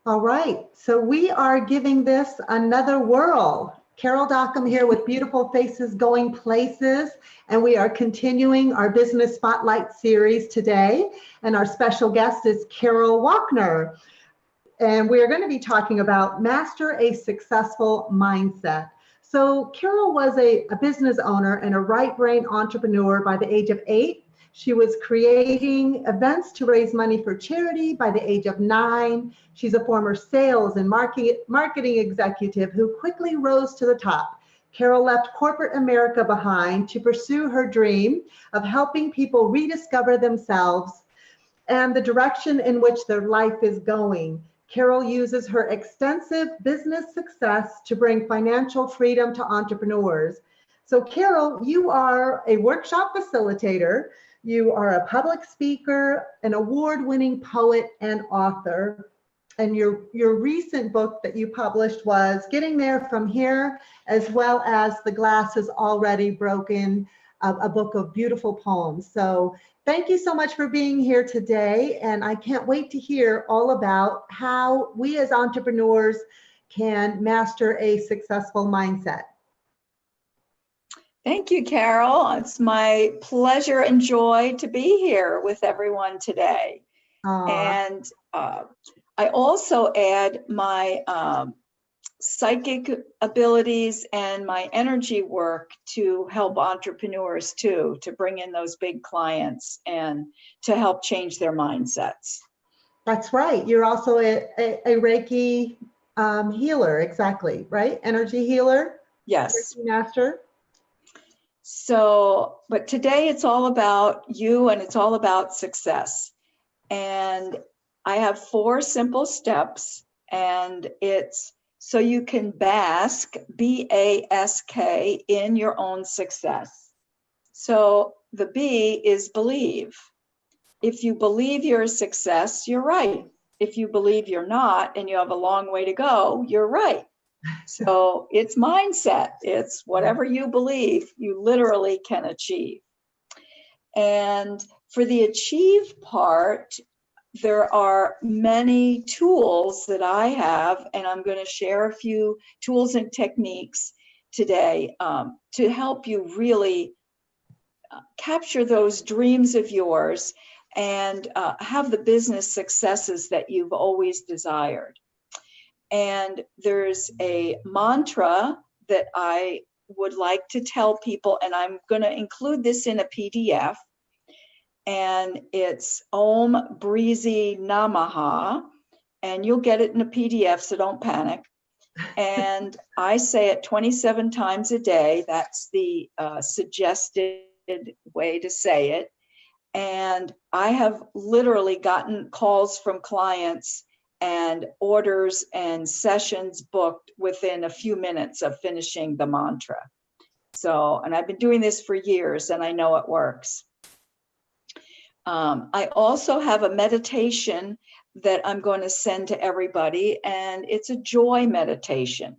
All right, so we are giving this another whirl. Carol Dockum here with Beautiful Faces Going Places, and we are continuing our Business Spotlight series today. And our special guest is Carol Walkner. And we are going to be talking about Master a Successful Mindset. So Carol was a business owner and a right brain entrepreneur by the age of 8. She was creating events to raise money for charity by the age of 9. She's a former sales and marketing executive who quickly rose to the top. Carol left corporate America behind to pursue her dream of helping people rediscover themselves and the direction in which their life is going. Carol uses her extensive business success to bring financial freedom to entrepreneurs. So Carol, you are a workshop facilitator. You are a public speaker, an award-winning poet and author. And your recent book that you published was Getting There From Here, as well as The Glass Is Already Broken, a book of beautiful poems. So thank you so much for being here today. And I can't wait to hear all about how we as entrepreneurs can master a successful mindset. Thank you, Carol. It's my pleasure and joy to be here with everyone today. And I also add my psychic abilities and my energy work to help entrepreneurs too, to bring in those big clients and to help change their mindsets. That's right. You're also a Reiki healer, exactly, right? Energy healer? Yes. Reiki master? So, but today it's all about you and it's all about success. And I have 4 simple steps, and it's so you can bask, B-A-S-K, in your own success. So the B is believe. If you believe you're a success, you're right. If you believe you're not and you have a long way to go, you're right. So it's mindset. It's whatever you believe, you literally can achieve. And for the achieve part, there are many tools that I have, and I'm going to share a few tools and techniques today to help you really capture those dreams of yours and have the business successes that you've always desired. And there's a mantra that I would like to tell people, and I'm going to include this in a PDF. And it's Om Breezy Namaha, and you'll get it in a PDF, so don't panic. And I say it 27 times a day. That's the suggested way to say it. And I have literally gotten calls from clients and orders and sessions booked within a few minutes of finishing the mantra. So, and I've been doing this for years, and I know it works. I also have a meditation that I'm going to send to everybody, and it's a joy meditation.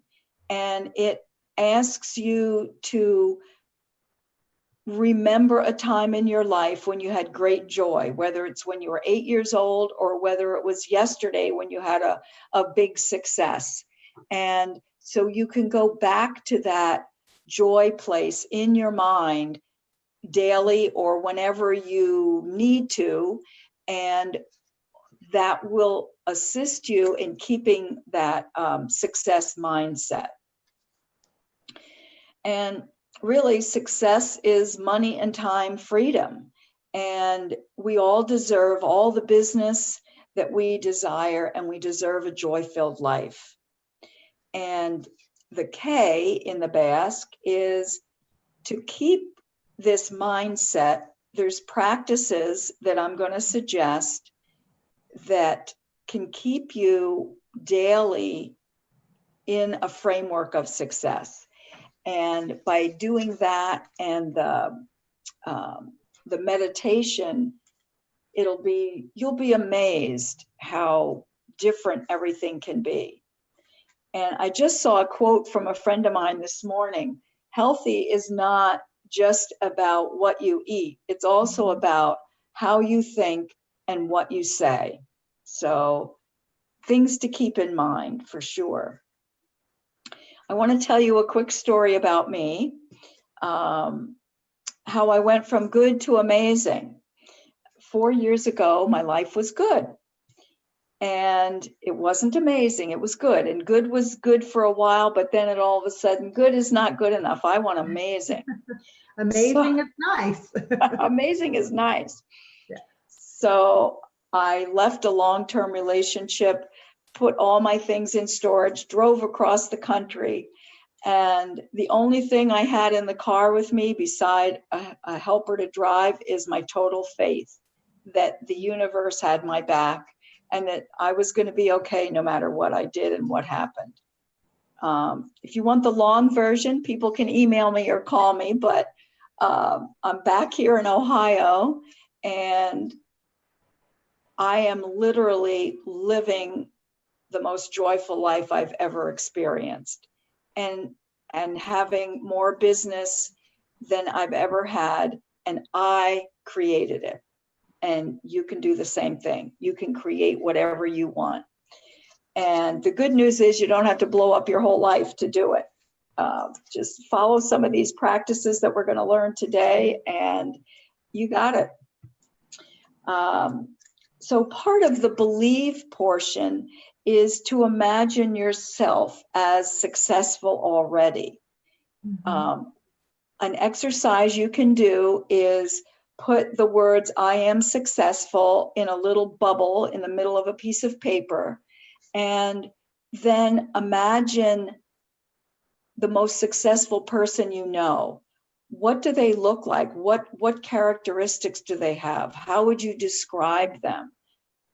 And it asks you to remember a time in your life when you had great joy, whether it's when you were 8 years old or whether it was yesterday when you had a big success. And so you can go back to that joy place in your mind daily or whenever you need to, and that will assist you in keeping that success mindset. And really, success is money and time freedom, and we all deserve all the business that we desire, and we deserve a joy-filled life. And the K in the Basque is to keep this mindset. There's practices that I'm going to suggest that can keep you daily in a framework of success. And by doing that and the meditation, you'll be amazed how different everything can be. And I just saw a quote from a friend of mine this morning. Healthy is not just about what you eat. It's also about how you think and what you say. So things to keep in mind for sure. I want to tell you a quick story about me, how I went from good to amazing. 4 years ago, my life was good. And it wasn't amazing, it was good. And good was good for a while, but then it all of a sudden, good is not good enough. I want amazing. Amazing is nice. Amazing is nice. Yeah. So I left a long-term relationship, put all my things in storage, drove across the country. And the only thing I had in the car with me beside a helper to drive is my total faith that the universe had my back and that I was going to be okay no matter what I did and what happened. If you want the long version, people can email me or call me, but I'm back here in Ohio and I am literally living the most joyful life I've ever experienced and having more business than I've ever had. And I created it. And you can do the same thing. You can create whatever you want. And the good news is you don't have to blow up your whole life to do it. Just follow some of these practices that we're going to learn today, and you got it. So part of the believe portion is to imagine yourself as successful already. Mm-hmm. An exercise you can do is put the words "I am successful" in a little bubble in the middle of a piece of paper, and then imagine the most successful person you know. What do they look like? What characteristics do they have? How would you describe them?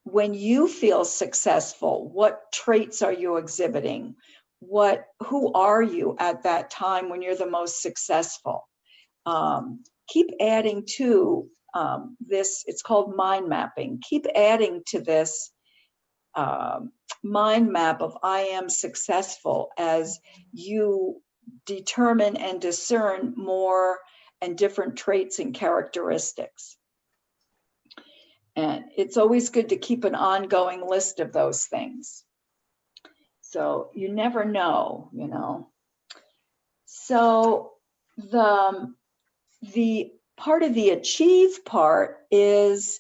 When you feel successful, what traits are you exhibiting? Who are you at that time when you're the most successful? Keep adding to this, it's called mind mapping. Keep adding to this mind map of I am successful as you determine and discern more and different traits and characteristics. And it's always good to keep an ongoing list of those things. So you never know, you know. So the part of the achieve part is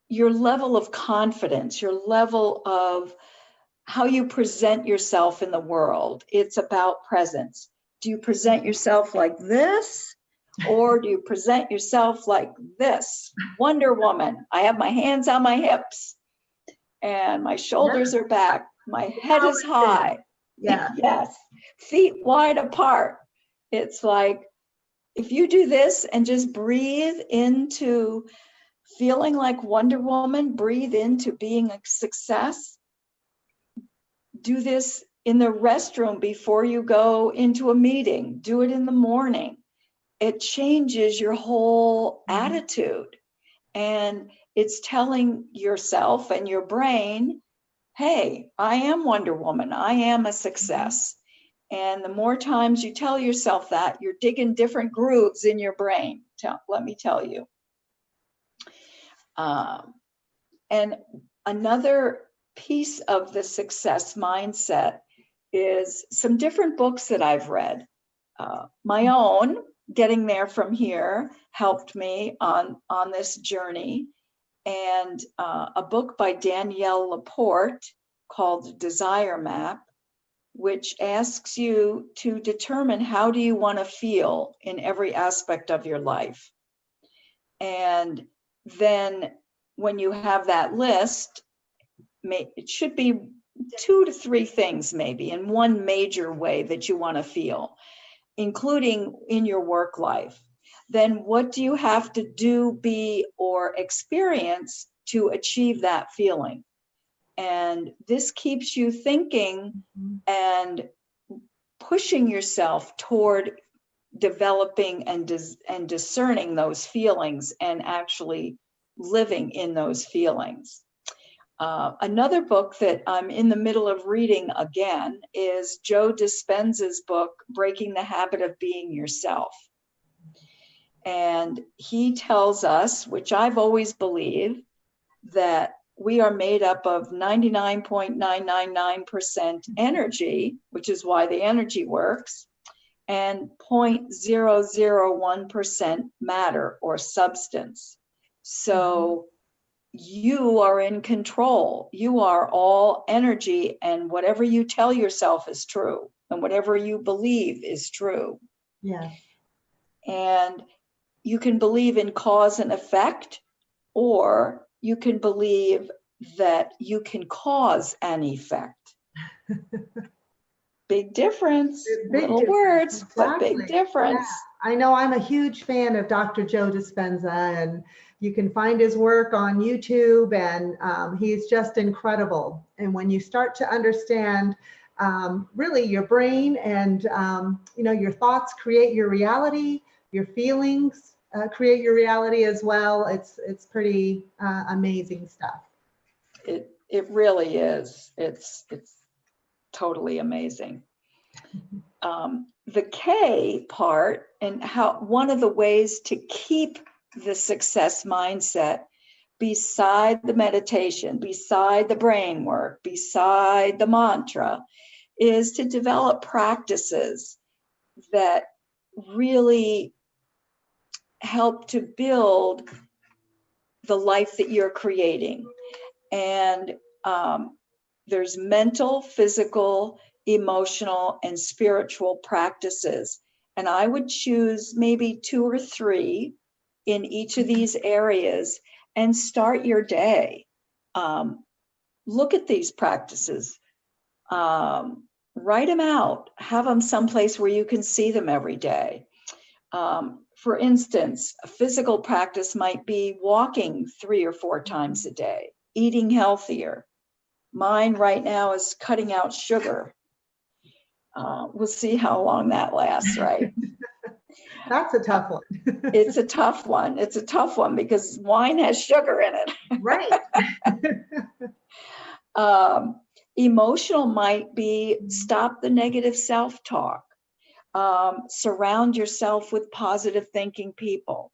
your level of confidence, your level of how you present yourself in the world. It's about presence. Do you present yourself like this? Or do you present yourself like this? Wonder Woman. I have my hands on my hips and my shoulders are back. My head is high. Yeah. Yes. Feet wide apart. It's like, if you do this and just breathe into feeling like Wonder Woman, breathe into being a success. Do this in the restroom before you go into a meeting. Do it in the morning. It changes your whole attitude. And it's telling yourself and your brain, hey, I am Wonder Woman. I am a success. And the more times you tell yourself that, you're digging different grooves in your brain. Let me tell you. And another piece of the success mindset is some different books that I've read. My own, Getting There From Here, helped me on this journey. And a book by Danielle Laporte called Desire Map, which asks you to determine how do you want to feel in every aspect of your life. And then when you have that list, it should be 2 to 3 things maybe in one major way that you want to feel, including in your work life. Then what do you have to do, be, or experience to achieve that feeling? And this keeps you thinking and pushing yourself toward developing and discerning those feelings and actually living in those feelings. Another book that I'm in the middle of reading again is Joe Dispenza's book, Breaking the Habit of Being Yourself. And he tells us, which I've always believed, that we are made up of 99.999% energy, which is why the energy works, and 0.001% matter or substance. So you are in control. You are all energy, and whatever you tell yourself is true, and whatever you believe is true. Yeah. And you can believe in cause and effect, or you can believe that you can cause an effect. Big difference. Big Little difference. words, Exactly. but big difference. Yeah. I know I'm a huge fan of Dr. Joe Dispenza, and you can find his work on YouTube, and he's just incredible. And when you start to understand really your brain and your thoughts create your reality, your feelings create your reality as well. It's pretty amazing stuff. It really is. It's totally amazing. The K part, and how one of the ways to keep the success mindset beside the meditation, beside the brain work, beside the mantra, is to develop practices that really help to build the life that you're creating. And there's mental, physical, emotional, and spiritual practices. And I would choose maybe 2 or 3 in each of these areas and start your day. Look at these practices. Write them out. Have them someplace where you can see them every day. For instance, a physical practice might be walking 3 or 4 times a day, eating healthier. Mine right now is cutting out sugar. We'll see how long that lasts, right? That's a tough one. It's a tough one. It's a tough one because wine has sugar in it. Right. Emotional might be stop the negative self-talk. Surround yourself with positive thinking people.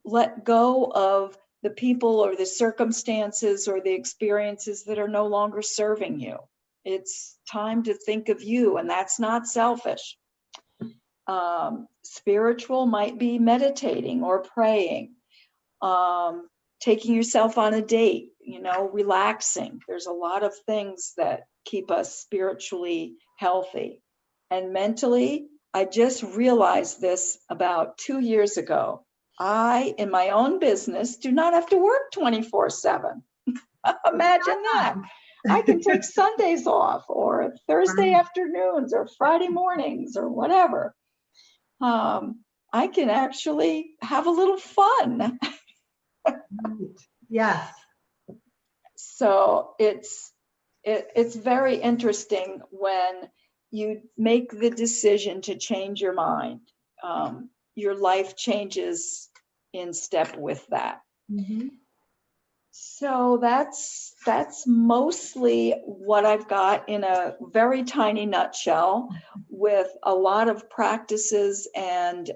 Let go of the people or the circumstances or the experiences that are no longer serving you. It's time to think of you, and that's not selfish. Spiritual might be meditating or praying, taking yourself on a date, relaxing. There's a lot of things that keep us spiritually healthy. And mentally, I just realized this about 2 years ago. I, in my own business, do not have to work 24/7. Imagine that. I can take Sundays off, or Thursday afternoons, or Friday mornings, or whatever. I can actually have a little fun. Yes. So it's very interesting when you make the decision to change your mind. Your life changes in step with that. So that's mostly what I've got in a very tiny nutshell, with a lot of practices and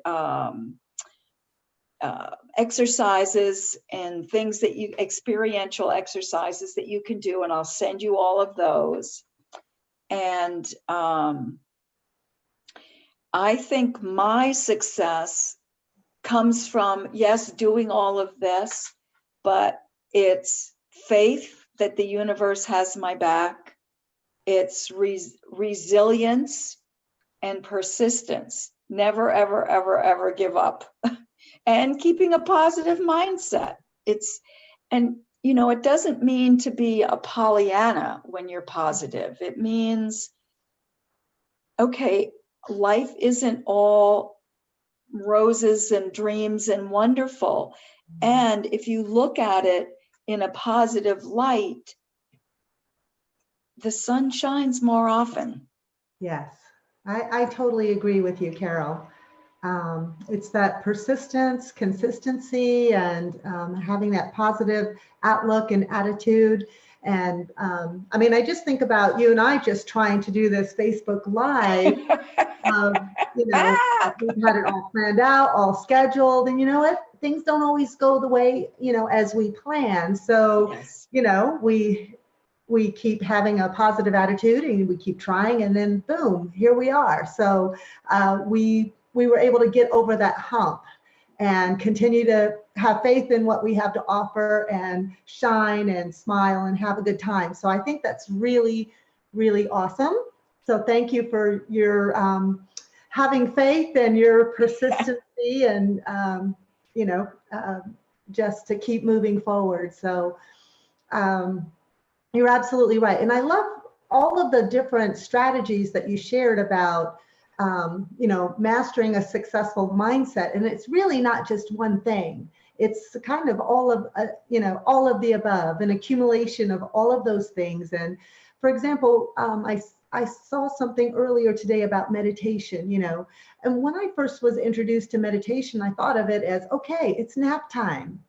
exercises and things that experiential exercises that you can do, and I'll send you all of those. And I think my success comes from, yes, doing all of this, but it's faith that the universe has my back. It's resilience and persistence. Never, ever, ever, ever give up. And keeping a positive mindset. It doesn't mean to be a Pollyanna when you're positive. It means, okay, life isn't all roses and dreams and wonderful. And if you look at it in a positive light, the sun shines more often. Yes, I totally agree with you, Carol. It's that persistence, consistency, and having that positive outlook and attitude. And I just think about you and I just trying to do this Facebook Live. We've had it all planned out, all scheduled, and you know what? things don't always go the way, as we plan. So, Yes. we keep having a positive attitude and we keep trying, and then boom, here we are. So we were able to get over that hump and continue to have faith in what we have to offer and shine and smile and have a good time. So I think that's really, really awesome. So thank you for your having faith and your persistency and, just to keep moving forward. So you're absolutely right. And I love all of the different strategies that you shared about, mastering a successful mindset. And it's really not just one thing. It's kind of all of, all of the above, an accumulation of all of those things. And for example, I saw something earlier today about meditation, and when I first was introduced to meditation, I thought of it as, okay, it's nap time.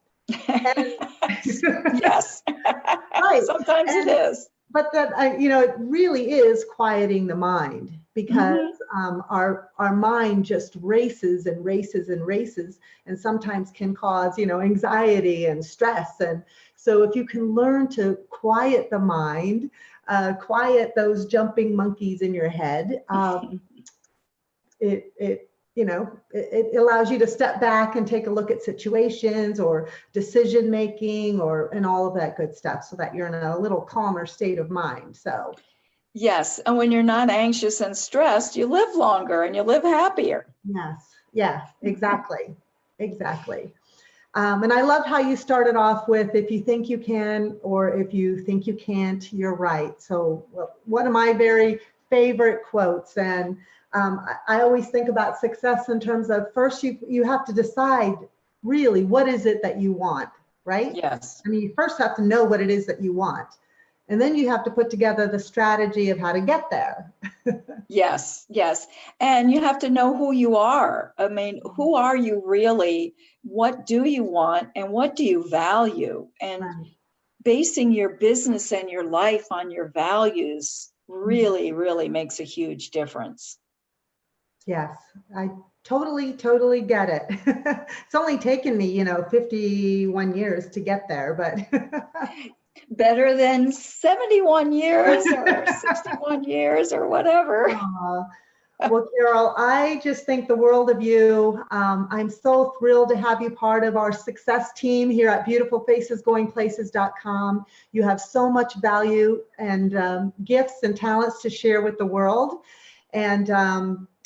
Yes. Right. Sometimes it is. But that, it really is quieting the mind, because our mind just races and races and races, and sometimes can cause, anxiety and stress. And so if you can learn to quiet the mind, quiet those jumping monkeys in your head, it allows you to step back and take a look at situations or decision making and all of that good stuff, so that you're in a little calmer state of mind. So yes, and when you're not anxious and stressed, you live longer and you live happier. Yes, exactly. And I loved how you started off with, if you think you can, or if you think you can't, you're right. So one of my very favorite quotes. And I always think about success in terms of, first you have to decide really what is it that you want, right? Yes. I mean, you first have to know what it is that you want, and then you have to put together the strategy of how to get there. Yes. And you have to know who you are. I mean, who are you really? What do you want and what do you value? And basing your business and your life on your values really, really makes a huge difference. Yes, I totally get it. It's only taken me, 51 years to get there, but better than 71 years or 61 years or whatever. Well, Carol, I just think the world of you. I'm so thrilled to have you part of our success team here at beautifulfacesgoingplaces.com. You have so much value and gifts and talents to share with the world. And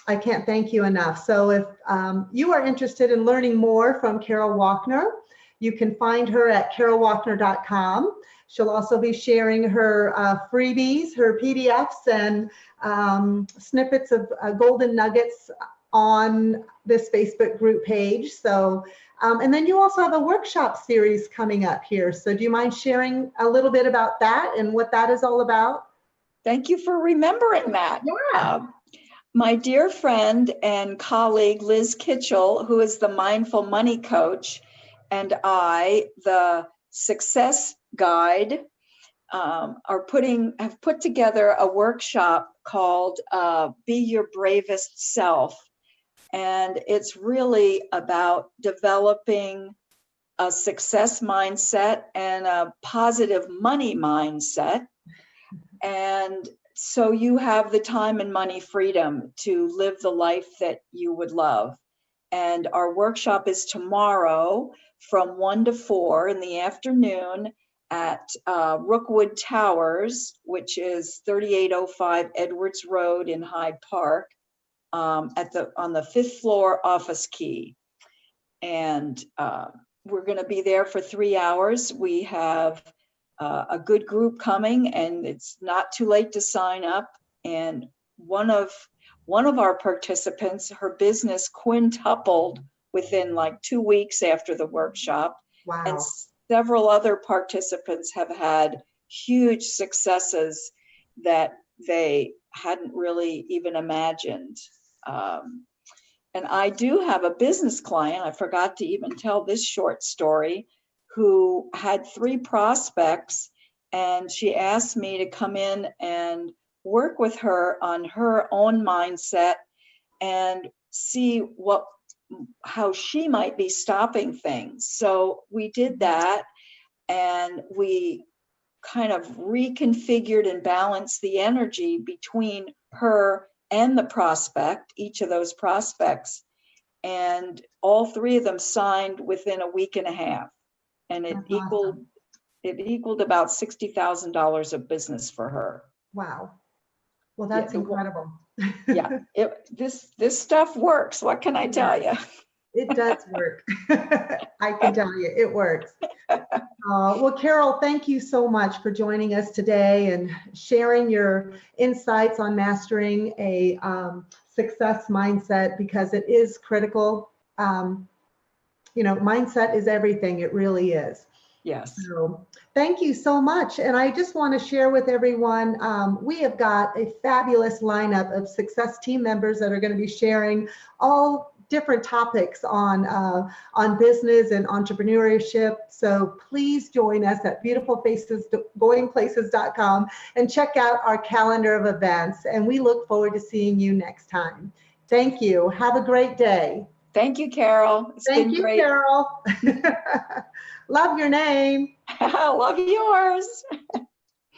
I can't thank you enough. So if you are interested in learning more from Carol Walkner, you can find her at carolwalkner.com. She'll also be sharing her freebies, her PDFs, and snippets of golden nuggets on this Facebook group page. So, and then you also have a workshop series coming up here. So do you mind sharing a little bit about that and what that is all about? Thank you for remembering that. Yeah. My dear friend and colleague, Liz Kitchell, who is the Mindful Money Coach, and I, the Success Guide, have put together a workshop called Be Your Bravest Self. And it's really about developing a success mindset and a positive money mindset. And so you have the time and money freedom to live the life that you would love. And our workshop is tomorrow from 1 to 4 in the afternoon at Rookwood Towers, which is 3805 Edwards Road in Hyde Park, on the 5th floor office key. And we're going to be there for 3 hours. We have a good group coming, and it's not too late to sign up. And one of our participants, her business quintupled within like 2 weeks after the workshop. Wow. And several other participants have had huge successes that they hadn't really even imagined. And I do have a business client, I forgot to even tell this short story, who had 3 prospects, and she asked me to come in and work with her on her own mindset and see what how she might be stopping things. So we did that, and we kind of reconfigured and balanced the energy between her and the prospect, each of those prospects. And all three of them signed within a week and a half. And it That's equaled awesome. it equaled about $60,000 of business for her. Wow. Well, Yeah, that's incredible. yeah. This stuff works. What can I tell you? It does work. I can tell you, it works. Well, Carol, thank you so much for joining us today and sharing your insights on mastering a success mindset, because it is critical. Mindset is everything. It really is. Yes. So thank you so much. And I just want to share with everyone, we have got a fabulous lineup of success team members that are going to be sharing all different topics on business and entrepreneurship. So please join us at beautifulfacesgoingplaces.com and check out our calendar of events. And we look forward to seeing you next time. Thank you. Have a great day. Thank you, Carol. It's Thank been you, great. Carol. Love your name. Love yours.